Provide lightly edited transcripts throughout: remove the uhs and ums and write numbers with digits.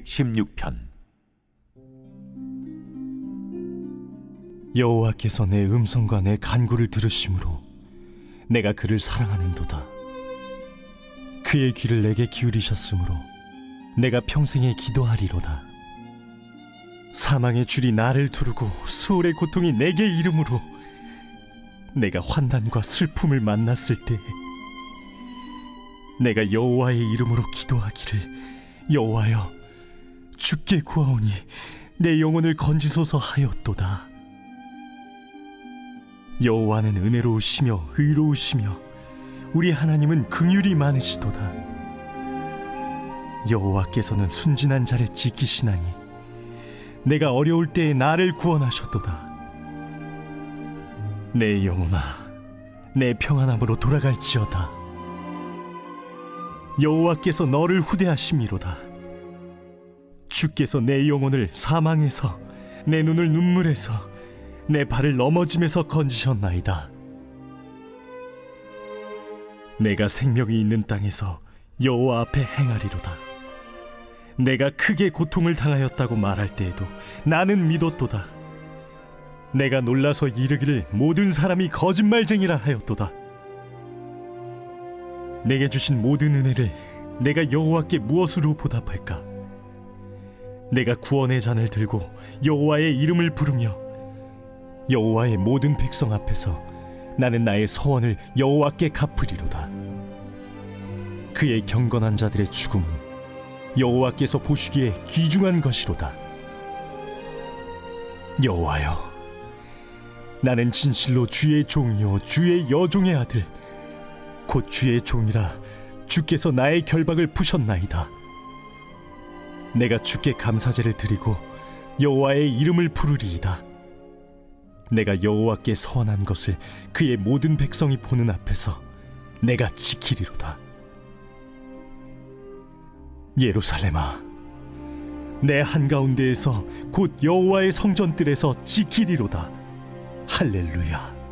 116편. 여호와께서 내 음성과 내 간구를 들으심으로 내가 그를 사랑하는도다. 그의 귀를 내게 기울이셨으므로 내가 평생에 기도하리로다. 사망의 줄이 나를 두르고 수월의 고통이 내게 이름으로 내가 환난과 슬픔을 만났을 때에 내가 여호와의 이름으로 기도하기를, 여호와여, 주께 구하오니 내 영혼을 건지소서 하였도다. 여호와는 은혜로우시며 의로우시며 우리 하나님은 긍휼이 많으시도다. 여호와께서는 순진한 자를 지키시나니 내가 어려울 때에 나를 구원하셨도다. 내 영혼아, 내 평안함으로 돌아갈지어다. 여호와께서 너를 후대하심이로다. 주께서 내 영혼을 사망에서, 내 눈을 눈물에서, 내 발을 넘어짐에서 건지셨나이다. 내가 생명이 있는 땅에서 여호와 앞에 행하리로다. 내가 크게 고통을 당하였다고 말할 때에도 나는 믿었도다. 내가 놀라서 이르기를 모든 사람이 거짓말쟁이라 하였도다. 내게 주신 모든 은혜를 내가 여호와께 무엇으로 보답할까? 내가 구원의 잔을 들고 여호와의 이름을 부르며 여호와의 모든 백성 앞에서 나는 나의 서원을 여호와께 갚으리로다. 그의 경건한 자들의 죽음은 여호와께서 보시기에 귀중한 것이로다. 여호와여, 나는 진실로 주의 종이요 주의 여종의 아들, 곧 주의 종이라 주께서 나의 결박을 푸셨나이다. 내가 주께 감사제를 드리고 여호와의 이름을 부르리이다. 내가 여호와께 서원한 것을 그의 모든 백성이 보는 앞에서 내가 지키리로다. 예루살렘아, 내 한가운데에서 곧 여호와의 성전들에서 지키리로다. 할렐루야.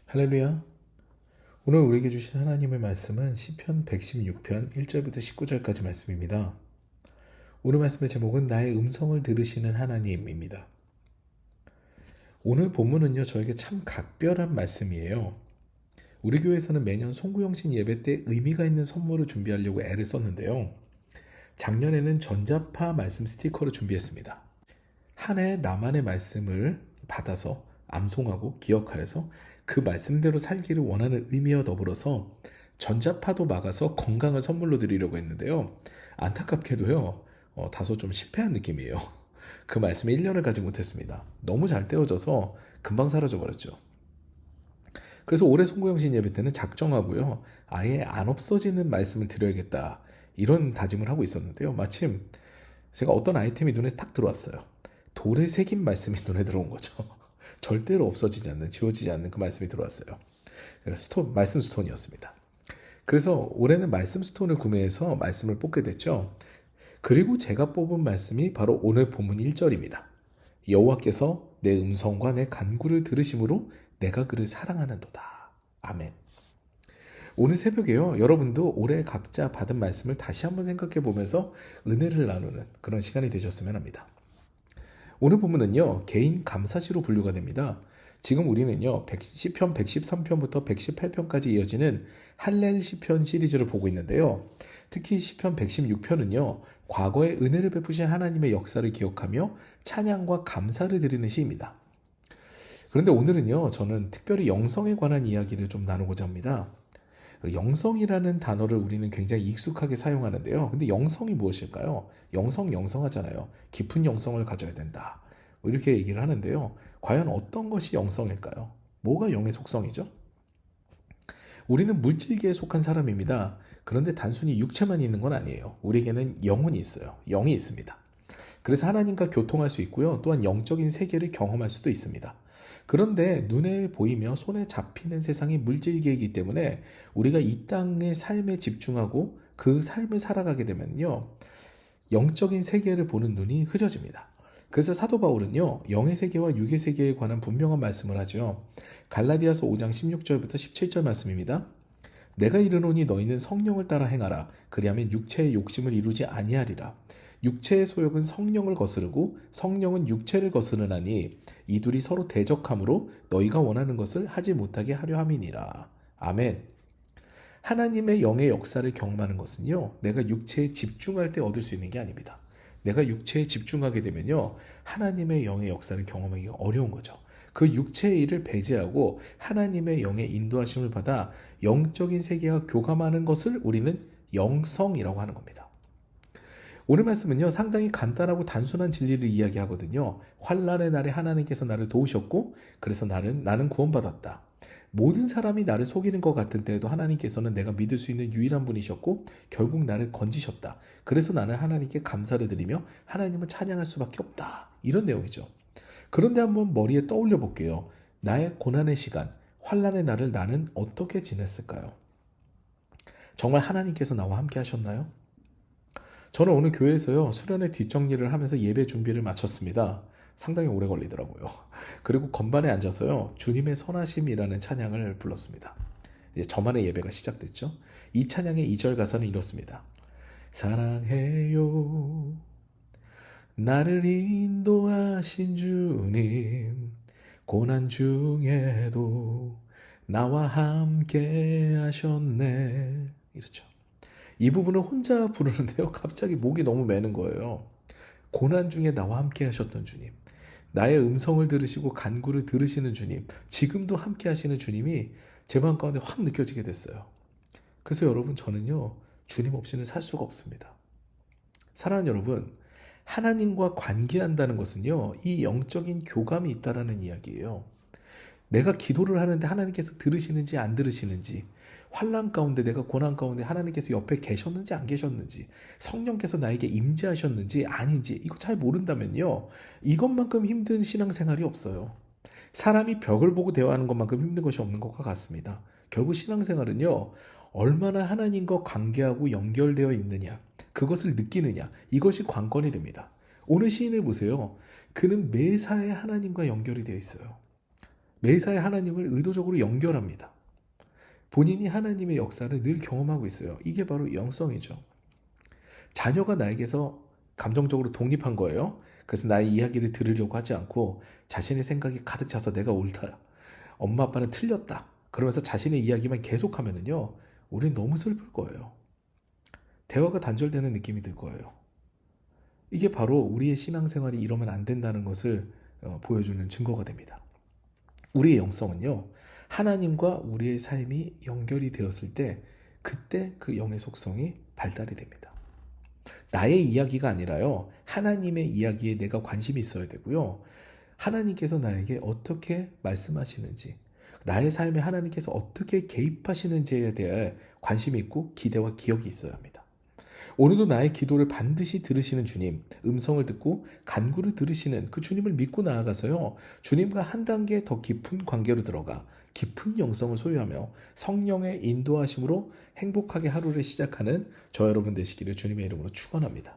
할렐루야. 오늘 우리에게 주신 하나님의 말씀은 시편 116편 1절부터 19절까지 말씀입니다. 오늘 말씀의 제목은 나의 음성을 들으시는 하나님입니다. 오늘 본문은요, 저에게 참 각별한 말씀이에요. 우리 교회에서는 매년 송구영신 예배 때 의미가 있는 선물을 준비하려고 애를 썼는데요, 작년에는 전자파 말씀 스티커를 준비했습니다. 한 해 나만의 말씀을 받아서 암송하고 기억하여서 그 말씀대로 살기를 원하는 의미와 더불어서 전자파도 막아서 건강을 선물로 드리려고 했는데요, 안타깝게도요, 다소 좀 실패한 느낌이에요. 그 말씀에 1년을 가지 못했습니다. 너무 잘 떼어져서 금방 사라져버렸죠. 그래서 올해 송구영신 예배 때는 작정하고요, 아예 안 없어지는 말씀을 드려야겠다, 이런 다짐을 하고 있었는데요, 마침 제가 어떤 아이템이 눈에 탁 들어왔어요. 돌에 새긴 말씀이 눈에 들어온 거죠. 절대로 없어지지 않는, 지워지지 않는 그 말씀이 들어왔어요. 말씀 스톤이었습니다. 그래서 올해는 말씀 스톤을 구매해서 말씀을 뽑게 됐죠. 그리고 제가 뽑은 말씀이 바로 오늘 본문 1절입니다. 여호와께서 내 음성과 내 간구를 들으심으로 내가 그를 사랑하는도다. 아멘. 오늘 새벽에요, 여러분도 올해 각자 받은 말씀을 다시 한번 생각해 보면서 은혜를 나누는 그런 시간이 되셨으면 합니다. 오늘 본문은요, 개인 감사시로 분류가 됩니다. 지금 우리는요, 시편 113편부터 118편까지 이어지는 할렐 시편 시리즈를 보고 있는데요, 특히 시편 116편은요, 과거의 은혜를 베푸신 하나님의 역사를 기억하며 찬양과 감사를 드리는 시입니다. 그런데 오늘은요, 저는 특별히 영성에 관한 이야기를 좀 나누고자 합니다. 영성이라는 단어를 우리는 굉장히 익숙하게 사용하는데요, 근데 영성이 무엇일까요? 영성하잖아요. 깊은 영성을 가져야 된다, 이렇게 얘기를 하는데요, 과연 어떤 것이 영성일까요? 뭐가 영의 속성이죠? 우리는 물질계에 속한 사람입니다. 그런데 단순히 육체만 있는 건 아니에요. 우리에게는 영혼이 있어요. 영이 있습니다. 그래서 하나님과 교통할 수 있고요, 또한 영적인 세계를 경험할 수도 있습니다. 그런데 눈에 보이며 손에 잡히는 세상이 물질계이기 때문에 우리가 이 땅의 삶에 집중하고 그 삶을 살아가게 되면요, 영적인 세계를 보는 눈이 흐려집니다. 그래서 사도 바울은요, 영의 세계와 육의 세계에 관한 분명한 말씀을 하죠. 갈라디아서 5장 16절부터 17절 말씀입니다. 내가 이르노니 너희는 성령을 따라 행하라. 그리하면 육체의 욕심을 이루지 아니하리라. 육체의 소욕은 성령을 거스르고 성령은 육체를 거스르나니 이 둘이 서로 대적하므로 너희가 원하는 것을 하지 못하게 하려 함이니라. 아멘. 하나님의 영의 역사를 경험하는 것은요, 내가 육체에 집중할 때 얻을 수 있는 게 아닙니다. 내가 육체에 집중하게 되면요, 하나님의 영의 역사를 경험하기가 어려운 거죠. 그 육체의 일을 배제하고 하나님의 영의 인도하심을 받아 영적인 세계와 교감하는 것을 우리는 영성이라고 하는 겁니다. 오늘 말씀은요, 상당히 간단하고 단순한 진리를 이야기하거든요. 환난의 날에 하나님께서 나를 도우셨고, 그래서 나는 구원받았다. 모든 사람이 나를 속이는 것 같은 때에도 하나님께서는 내가 믿을 수 있는 유일한 분이셨고 결국 나를 건지셨다. 그래서 나는 하나님께 감사를 드리며 하나님을 찬양할 수밖에 없다. 이런 내용이죠. 그런데 한번 머리에 떠올려 볼게요. 나의 고난의 시간, 환난의 날을 나는 어떻게 지냈을까요? 정말 하나님께서 나와 함께 하셨나요? 저는 오늘 교회에서요, 수련회 뒷정리를 하면서 예배 준비를 마쳤습니다. 상당히 오래 걸리더라고요. 그리고 건반에 앉아서요, 주님의 선하심이라는 찬양을 불렀습니다. 이제 저만의 예배가 시작됐죠. 이 찬양의 2절 가사는 이렇습니다. 사랑해요 나를 인도하신 주님, 고난 중에도 나와 함께 하셨네. 이렇죠. 이 부분을 혼자 부르는데요, 갑자기 목이 너무 매는 거예요. 고난 중에 나와 함께 하셨던 주님, 나의 음성을 들으시고 간구를 들으시는 주님, 지금도 함께 하시는 주님이 제 마음 가운데 확 느껴지게 됐어요. 그래서 여러분, 저는요, 주님 없이는 살 수가 없습니다. 사랑하는 여러분, 하나님과 관계한다는 것은요, 이 영적인 교감이 있다라는 이야기예요. 내가 기도를 하는데 하나님께서 들으시는지 안 들으시는지, 환난 가운데, 내가 고난 가운데 하나님께서 옆에 계셨는지 안 계셨는지, 성령께서 나에게 임재하셨는지 아닌지, 이거 잘 모른다면요, 이것만큼 힘든 신앙생활이 없어요. 사람이 벽을 보고 대화하는 것만큼 힘든 것이 없는 것과 같습니다. 결국 신앙생활은요, 얼마나 하나님과 관계하고 연결되어 있느냐, 그것을 느끼느냐, 이것이 관건이 됩니다. 오늘 시인을 보세요. 그는 매사에 하나님과 연결이 되어 있어요. 매사에 하나님을 의도적으로 연결합니다. 본인이 하나님의 역사를 늘 경험하고 있어요. 이게 바로 영성이죠. 자녀가 나에게서 감정적으로 독립한 거예요. 그래서 나의 이야기를 들으려고 하지 않고 자신의 생각이 가득 차서 내가 옳다, 엄마 아빠는 틀렸다, 그러면서 자신의 이야기만 계속하면은요, 우린 너무 슬플 거예요. 대화가 단절되는 느낌이 들 거예요. 이게 바로 우리의 신앙생활이 이러면 안 된다는 것을 보여주는 증거가 됩니다. 우리의 영성은요, 하나님과 우리의 삶이 연결이 되었을 때 그때 그 영의 속성이 발달이 됩니다. 나의 이야기가 아니라요, 하나님의 이야기에 내가 관심이 있어야 되고요, 하나님께서 나에게 어떻게 말씀하시는지, 나의 삶에 하나님께서 어떻게 개입하시는지에 대해 관심이 있고 기대와 기억이 있어야 합니다. 오늘도 나의 기도를 반드시 들으시는 주님, 음성을 듣고 간구를 들으시는 그 주님을 믿고 나아가서요, 주님과 한 단계 더 깊은 관계로 들어가 깊은 영성을 소유하며 성령의 인도하심으로 행복하게 하루를 시작하는 저 여러분 되시기를 주님의 이름으로 축원합니다.